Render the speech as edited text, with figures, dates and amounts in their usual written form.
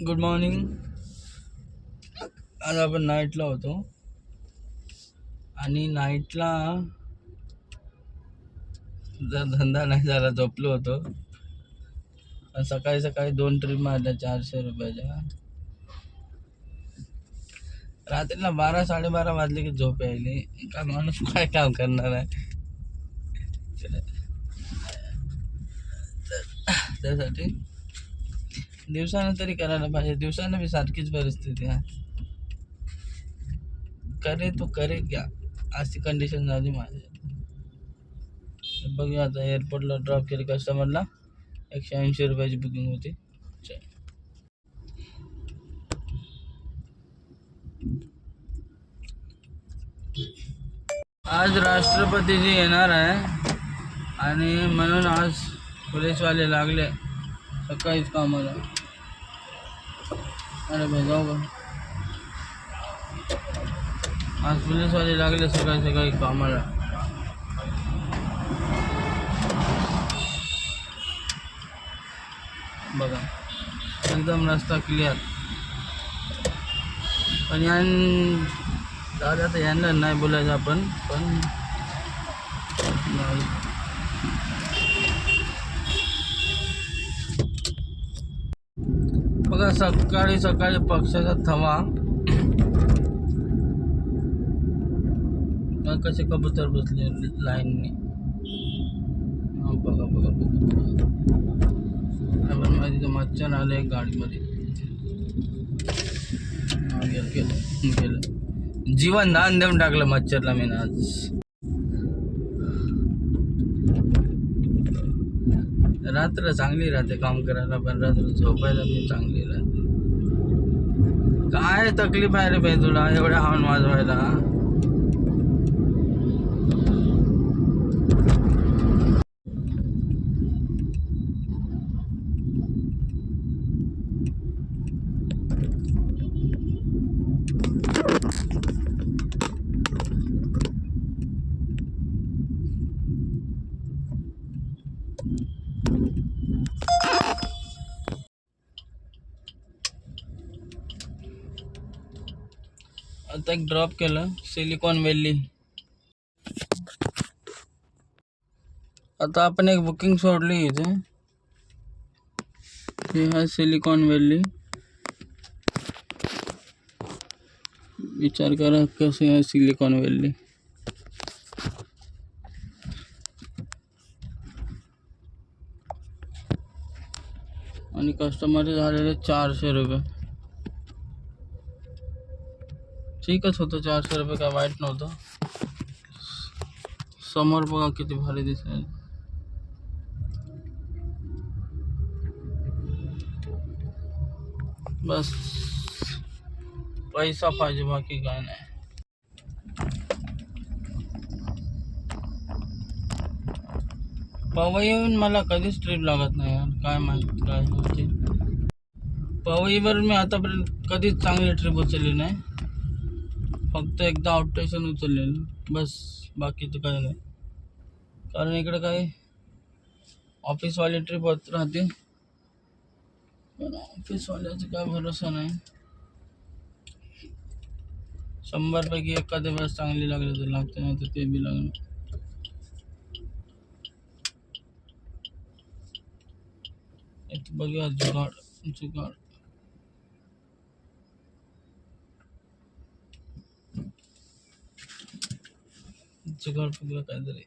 Good morning. आज आपण नाईटला होतो आणि नाईटला जर धंदा नाही झाला, झोपलो होतो. सकाळी सकाळी 2 ट्रिप मारल्या 400 रुपयाच्या. रात्रीला 12-12:30 वाजले की झोप यायली. का माणूस काय काम करणार आहे. त्यासाठी दिवसानं तरी करायला पाहिजे. दिवसानं बी सारखीच परिस्थिती आहे. करे तो करे क्या, अशी कंडिशन झाली माझी. बघूया आता. एअरपोर्टला ड्रॉप केली कस्टमरला. 180 रुपयाची बुकिंग होती. आज राष्ट्रपतीजी येणार आहे आणि म्हणून आज पोलीसवाले लागले सकाळीच कामाला. अरे भाई जाऊ का. आज पोलीसवाले लागले सकाळी सकाळी कामाला. बघा एकदम रस्ता क्लिअर. पण दादा तर यांना नाही बोलायचं आपण, पण बघा सकाळी सकाळी पक्षाचा थवा. कसे कबूतर बसले लाईनने. बघा बघा बघा. आपण माझी मच्छर आले गाडीमध्ये. गेलं जीवन दान देऊन टाकलं मच्छरला मी आज. रात्र चांगली राहते काम करायला, पण रात्र झोपायला मी चांगली राहते. काय तकलीफ आहे रे भाई तुला एवढ्या हॉर्न वाजवायला. आता एक ड्रॉप केलं सिलिकॉन व्हॅली. आता आपण एक बुकिंग सोडली इथे. हे आहे सिलिकॉन व्हॅली. विचार करा कसे आहे सिलिकॉन व्हॅली. आणि कस्टमर झालेले 400 रुपये. ठीकच होतं 400 रुपये, काय वाईट नव्हतं. समोर बघा किती भारी दिसेल. बस पैसा पाहिजे, बाकी काय नाही. पवईहून मला कधीच ट्रिप लागत नाही यार, काय माहित काय होते. पवईवर मी आतापर्यंत कधीच चांगली ट्रिप उचलली नाही. फक्त एकदा आउट स्टेशन उचललेलं बस, बाकीचं काय नाही. कारण इकडे काय ऑफिसवाली ट्रिप होत राहते, पण ऑफिसवाल्याचा काय भरोसा नाही. 100 पैकी एखाद्या वेळेस चांगली लागली तर लागते, नाही तर ते बी लागणार. बघूया जुगाड जुगाड जुगाड बघूया काहीतरी.